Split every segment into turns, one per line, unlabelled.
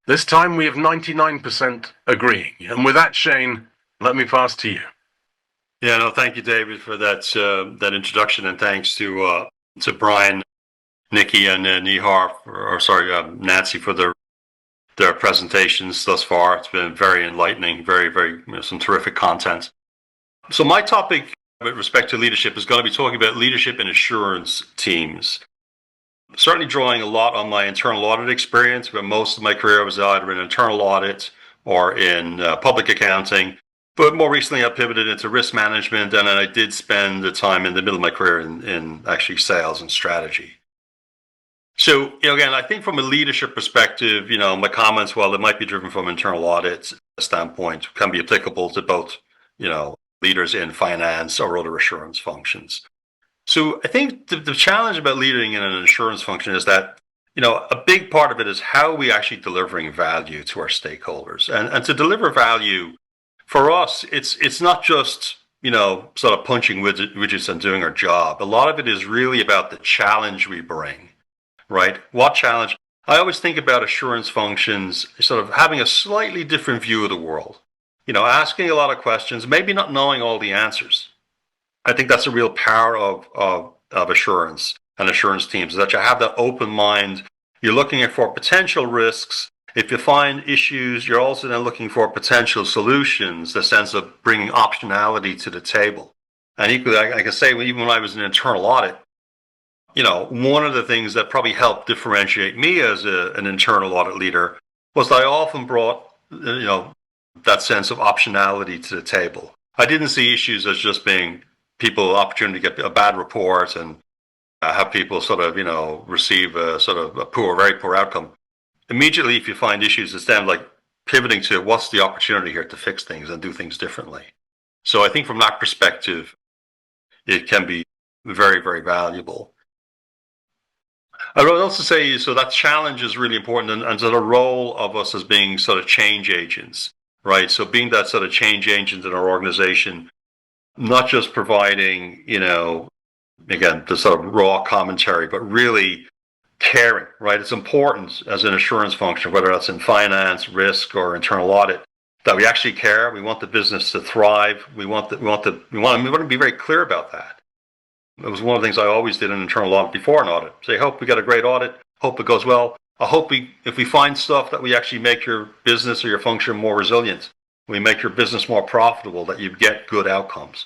This time we have 99% agreeing. And with that, Shane, let me pass to you.
Yeah, no, thank you, David, for that introduction, and thanks to Brian, Nikki, and Nihar, Nancy, for their presentations thus far. It's been very enlightening, very some terrific content. So my topic with respect to leadership is going to be talking about leadership in assurance teams. Certainly drawing a lot on my internal audit experience, but most of my career was either in internal audit or in public accounting. But more recently, I pivoted into risk management, and then I did spend the time in the middle of my career in actually sales and strategy. So, again, I think from a leadership perspective, my comments, while it might be driven from internal audit standpoint, can be applicable to both, leaders in finance or other assurance functions. So I think the challenge about leading in an assurance function is that, a big part of it is how are we actually delivering value to our stakeholders. And to deliver value, for us, it's not just, sort of punching widgets and doing our job. A lot of it is really about the challenge we bring, right? What challenge? I always think about assurance functions sort of having a slightly different view of the world, asking a lot of questions, maybe not knowing all the answers. I think that's a real power of assurance and assurance teams, that you have that open mind. You're looking for potential risks. If you find issues, you're also then looking for potential solutions, the sense of bringing optionality to the table. And equally, I can say, even when I was in internal audit, one of the things that probably helped differentiate me as an internal audit leader was that I often brought, that sense of optionality to the table. I didn't see issues as just being people opportunity to get a bad report and have people sort of, receive a sort of a very poor outcome. Immediately, if you find issues, it's then like pivoting to what's the opportunity here to fix things and do things differently. So I think from that perspective, it can be very, very valuable. I would also say, so that challenge is really important, and so the role of us as being sort of change agents, right? So being that sort of change agent in our organization, not just providing, again, the sort of raw commentary, but really caring, right? It's important as an assurance function, whether that's in finance, risk, or internal audit, that we actually care. We want the business to thrive. We want to be very clear about that. It was one of the things I always did in internal audit before an audit. Say, hope we get a great audit. Hope it goes well. I hope if we find stuff that we actually make your business or your function more resilient. We make your business more profitable, that you get good outcomes.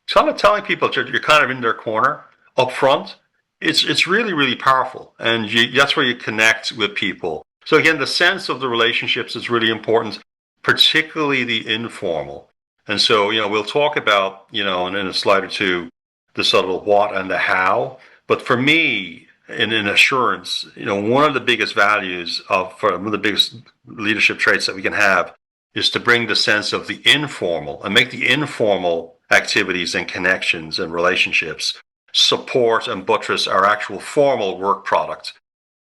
Kind of telling people that you're kind of in their corner up front, it's really, really powerful. And that's where you connect with people. So again, the sense of the relationships is really important, particularly the informal. And so, we'll talk about, in a slide or two, the sort of what and the how. But for me, in assurance, one of the biggest values one of the biggest leadership traits that we can have is to bring the sense of the informal and make the informal activities and connections and relationships support and buttress our actual formal work product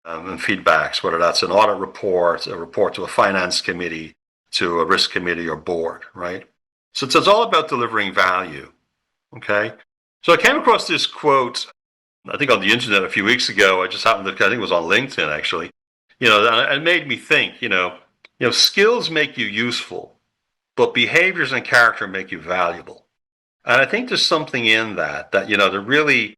and feedbacks, whether that's an audit report, a report to a finance committee, to a risk committee or board, right? So it's all about delivering value, okay? So I came across this quote, I think on the internet a few weeks ago. I just happened to, I think it was on LinkedIn actually, and it made me think, skills make you useful, but behaviors and character make you valuable. And I think there's something in that they're really,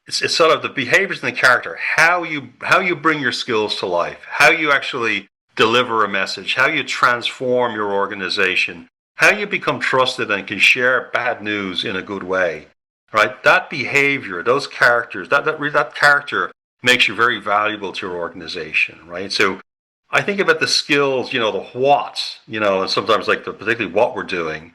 it's sort of the behaviors and the character, how you bring your skills to life, how you actually deliver a message, how you transform your organization, how you become trusted and can share bad news in a good way, right? That behavior, those characters, that character makes you very valuable to your organization, right? So I think about the skills, the what, and sometimes like particularly what we're doing.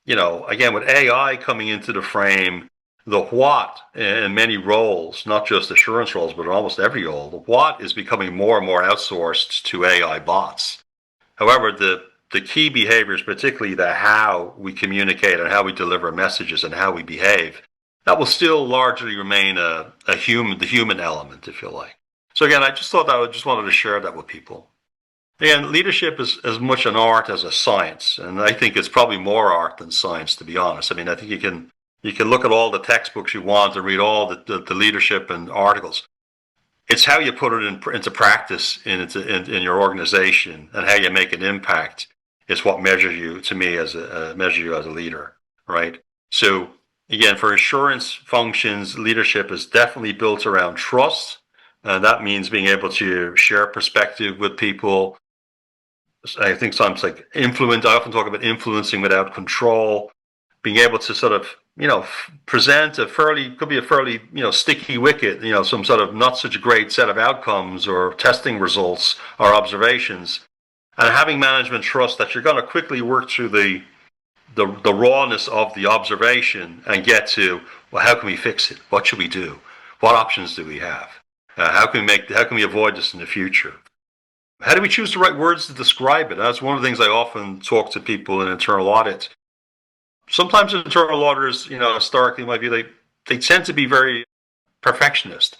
Again, with AI coming into the frame, the what in many roles, not just assurance roles, but in almost every role, the what is becoming more and more outsourced to AI bots. However, the key behaviors, particularly the how we communicate and how we deliver messages and how we behave, that will still largely remain the human element, if you like. So again, I just thought that I just wanted to share that with people. And leadership is as much an art as a science, and I think it's probably more art than science, to be honest. I mean, I think you can look at all the textbooks you want and read all the leadership and articles. It's how you put it into practice in your organization, and how you make an impact is what measures you, to me, as measure you as a leader, right? So again, for insurance functions, leadership is definitely built around trust. And that means being able to share perspective with people. I think sometimes like influence, I often talk about influencing without control, being able to sort of, present could be a fairly, sticky wicket, some sort of not such a great set of outcomes or testing results or observations, and having management trust that you're going to quickly work through the rawness of the observation and get to, well, how can we fix it? What should we do? What options do we have? How can we avoid this in the future? How do we choose the right words to describe it? That's one of the things I often talk to people in internal audit. Sometimes internal auditors, historically might be they tend to be very perfectionist,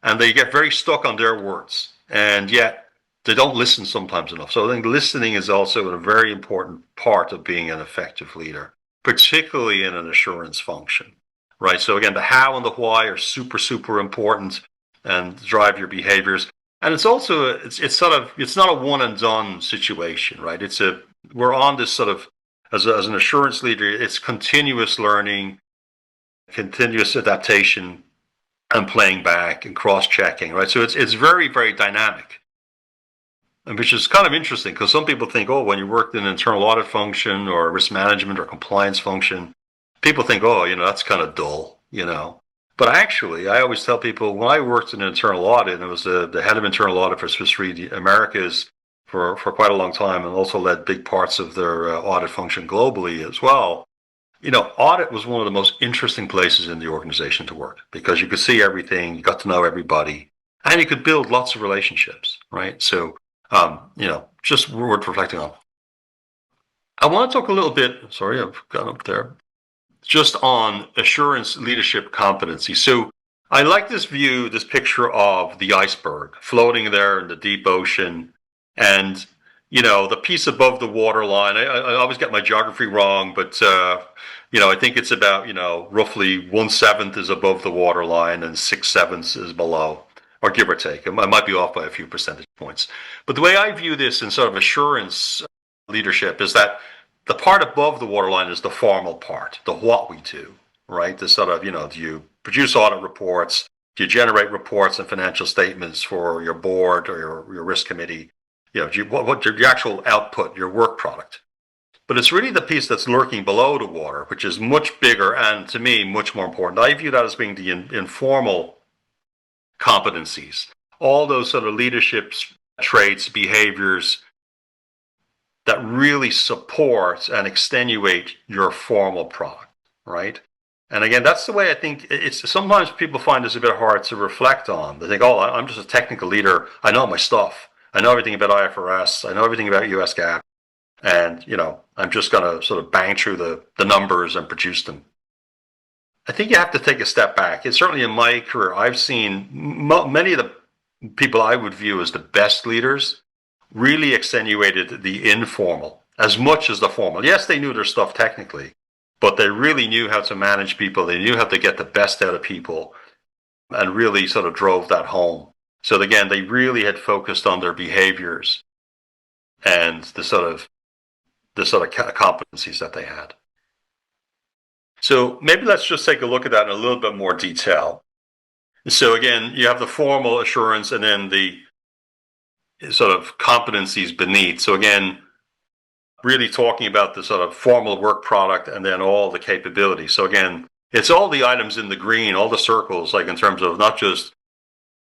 and they get very stuck on their words, and yet they don't listen sometimes enough. So I think listening is also a very important part of being an effective leader, particularly in an assurance function, right? So again, the how and the why are super, super important and drive your behaviors. And it's also, it's not a one and done situation, right? We're on this sort of, as an assurance leader, it's continuous learning, continuous adaptation, and playing back and cross-checking, right? So it's very, very dynamic, and which is kind of interesting because some people think, oh, when you worked in an internal audit function or risk management or compliance function, people think, oh, that's kind of dull. But actually, I always tell people when I worked in internal audit, and I was the head of internal audit for Swiss Re Americas for quite a long time, and also led big parts of their audit function globally as well. Audit was one of the most interesting places in the organization to work because you could see everything, you got to know everybody, and you could build lots of relationships, right? So, just worth reflecting on. I want to talk a little bit, sorry, I've gone up there, just on assurance leadership competency. So I like this picture of the iceberg floating there in the deep ocean, and the piece above the waterline. I always get my geography wrong, but I think it's about roughly 1/7 is above the waterline and 6/7 is below, or give or take. I might be off by a few percentage points. But the way I view this in sort of assurance leadership is that the part above the waterline is the formal part, the what we do, right? The sort of, do you produce audit reports? Do you generate reports and financial statements for your board or your risk committee? What your actual output, your work product. But it's really the piece that's lurking below the water, which is much bigger and, to me, much more important. I view that as being the informal competencies, all those sort of leadership traits, behaviors that really support and extenuate your formal product, right? And again, that's the way I think it's. Sometimes people find this a bit hard to reflect on. They think, oh, I'm just a technical leader. I know my stuff. I know everything about IFRS. I know everything about US GAAP. And, I'm just going to sort of bang through the numbers and produce them. I think you have to take a step back. It's certainly in my career, I've seen many of the people I would view as the best leaders really extenuated the informal as much as the formal. Yes, they knew their stuff technically, but they really knew how to manage people. They knew how to get the best out of people and really sort of drove that home. So again, they really had focused on their behaviors and the sort of competencies that they had. So maybe let's just take a look at that in a little bit more detail. So again, you have the formal assurance and then the sort of competencies beneath. So again, really talking about the sort of formal work product and then all the capabilities. So again, it's all the items in the green, all the circles, like in terms of not just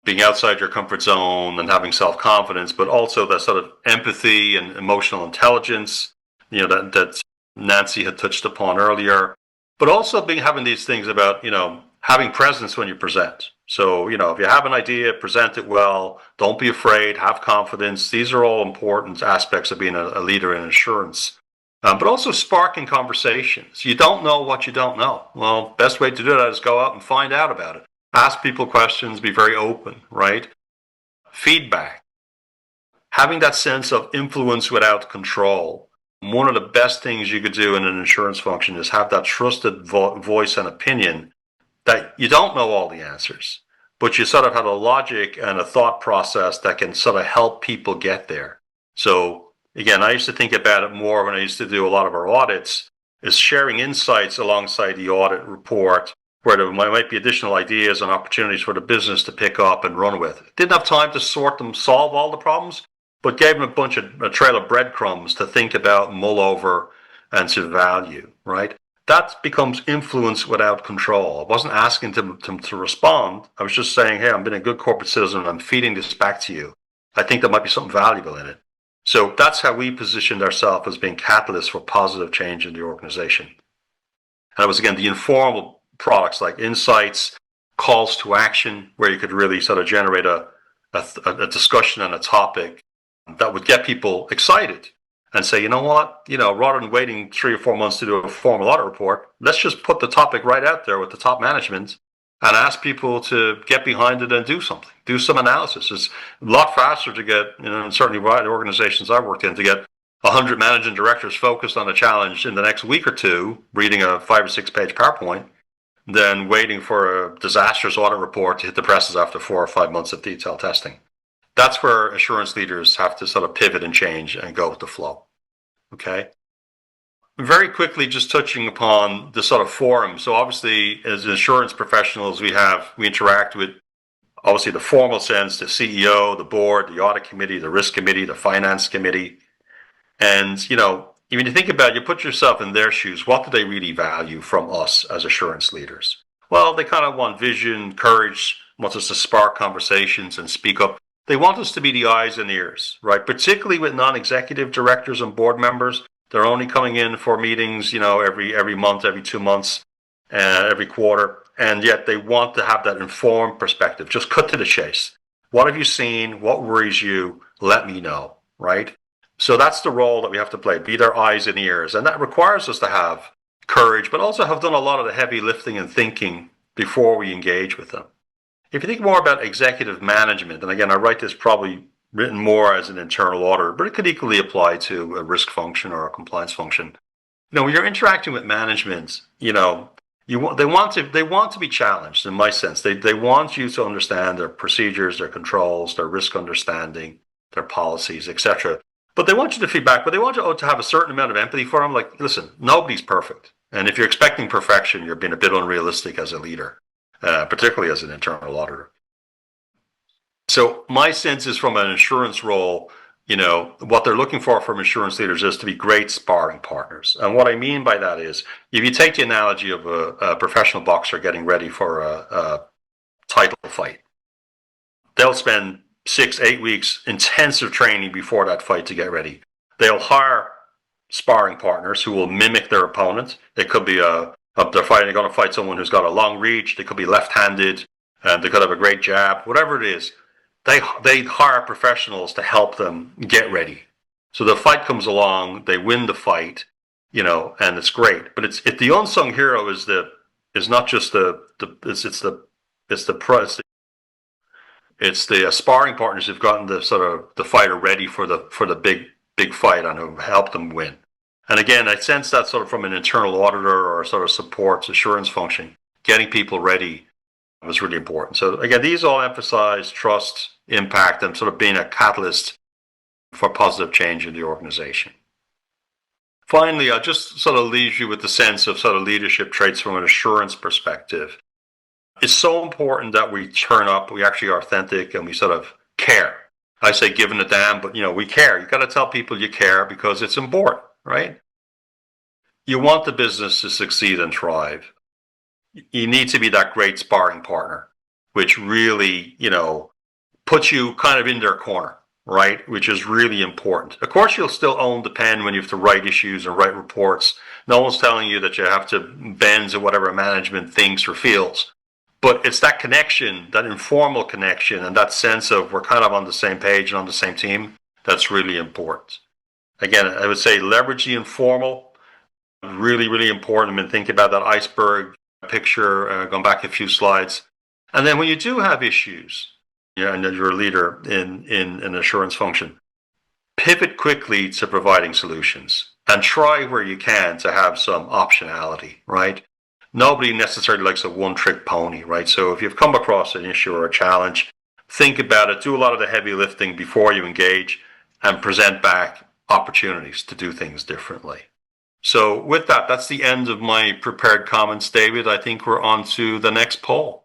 being outside your comfort zone and having self-confidence, but also that sort of empathy and emotional intelligence, that Nancy had touched upon earlier, but also having these things about, having presence when you present. So, if you have an idea, present it well, don't be afraid, have confidence. These are all important aspects of being a leader in insurance. But also sparking conversations. You don't know what you don't know. Well, best way to do that is go out and find out about it. Ask people questions, be very open, right? Feedback. Having that sense of influence without control. One of the best things you could do in an insurance function is have that trusted voice and opinion that you don't know all the answers, but you sort of have a logic and a thought process that can sort of help people get there. So again, I used to think about it more when I used to do a lot of our audits, is sharing insights alongside the audit report where there might be additional ideas and opportunities for the business to pick up and run with. Didn't have time to sort them, solve all the problems, but gave them a trail of breadcrumbs to think about, mull over, and to value, right? That becomes influence without control. I wasn't asking them to respond. I was just saying, hey, I'm being a good corporate citizen and I'm feeding this back to you. I think there might be something valuable in it. So that's how we positioned ourselves as being catalysts for positive change in the organization. And it was, again, the informal products like insights, calls to action, where you could really sort of generate a discussion on a topic that would get people excited and say, you know what, rather than waiting 3 or 4 months to do a formal audit report, let's just put the topic right out there with the top management and ask people to get behind it and do something, do some analysis. It's a lot faster to get, and certainly by the organizations I've worked in, to get 100 managing directors focused on a challenge in the next week or two, reading a 5 or 6 page PowerPoint, than waiting for a disastrous audit report to hit the presses after 4 or 5 months of detailed testing. That's where assurance leaders have to sort of pivot and change and go with the flow. Okay. Very quickly, just touching upon the sort of forum. So obviously, as insurance professionals, we interact with, obviously, the formal sense, the CEO, the board, the audit committee, the risk committee, the finance committee. And, when you think about it, you put yourself in their shoes, what do they really value from us as assurance leaders? Well, they kind of want vision, courage, want us to spark conversations and speak up. They want us to be the eyes and ears, right? Particularly with non-executive directors and board members. They're only coming in for meetings, every month, every 2 months, every quarter. And yet they want to have that informed perspective. Just cut to the chase. What have you seen? What worries you? Let me know, right? So that's the role that we have to play, be their eyes and ears. And that requires us to have courage, but also have done a lot of the heavy lifting and thinking before we engage with them. If you think more about executive management, and again, I write this probably written more as an internal auditor, but it could equally apply to a risk function or a compliance function. When you're interacting with management, they want to be challenged, in my sense. They want you to understand their procedures, their controls, their risk understanding, their policies, etc. But they want you to feedback, but they want you to have a certain amount of empathy for them. Like, listen, nobody's perfect. And if you're expecting perfection, you're being a bit unrealistic as a leader. Particularly as an internal auditor. So my sense is from an insurance role, what they're looking for from insurance leaders is to be great sparring partners. And what I mean by that is, if you take the analogy of a professional boxer getting ready for a title fight, they'll spend 6-8 weeks intensive training before that fight to get ready. They'll hire sparring partners who will mimic their opponent. It could be they're going to fight someone who's got a long reach. They could be left-handed, and they could have a great jab. Whatever it is, they hire professionals to help them get ready. So the fight comes along, they win the fight, and it's great. But it's the unsung hero is not just the sparring partners who've gotten the fighter ready for the big fight and who help them win. And again, I sense that sort of from an internal auditor or sort of supports assurance function, getting people ready was really important. So again, these all emphasize trust, impact, and sort of being a catalyst for positive change in the organization. Finally, I'll just sort of leave you with the sense of sort of leadership traits from an assurance perspective. It's so important that we turn up, we actually are authentic, and we sort of care. I say giving a damn, but we care. You got to tell people you care because it's important. Right? You want the business to succeed and thrive. You need to be that great sparring partner, which really, puts you kind of in their corner, right? Which is really important. Of course, you'll still own the pen when you have to write issues and write reports. No one's telling you that you have to bend to whatever management thinks or feels. But it's that connection, that informal connection, and that sense of we're kind of on the same page and on the same team, that's really important. Again, I would say leverage the informal, really, really important. I mean, think about that iceberg picture, going back a few slides. And then when you do have issues, and you're a leader in an assurance function, pivot quickly to providing solutions and try where you can to have some optionality, right? nobody necessarily likes a one-trick pony, right? So if you've come across an issue or a challenge, think about it, do a lot of the heavy lifting before you engage, and present back opportunities to do things differently. So with that, that's the end of my prepared comments, David. I think we're on to the next poll.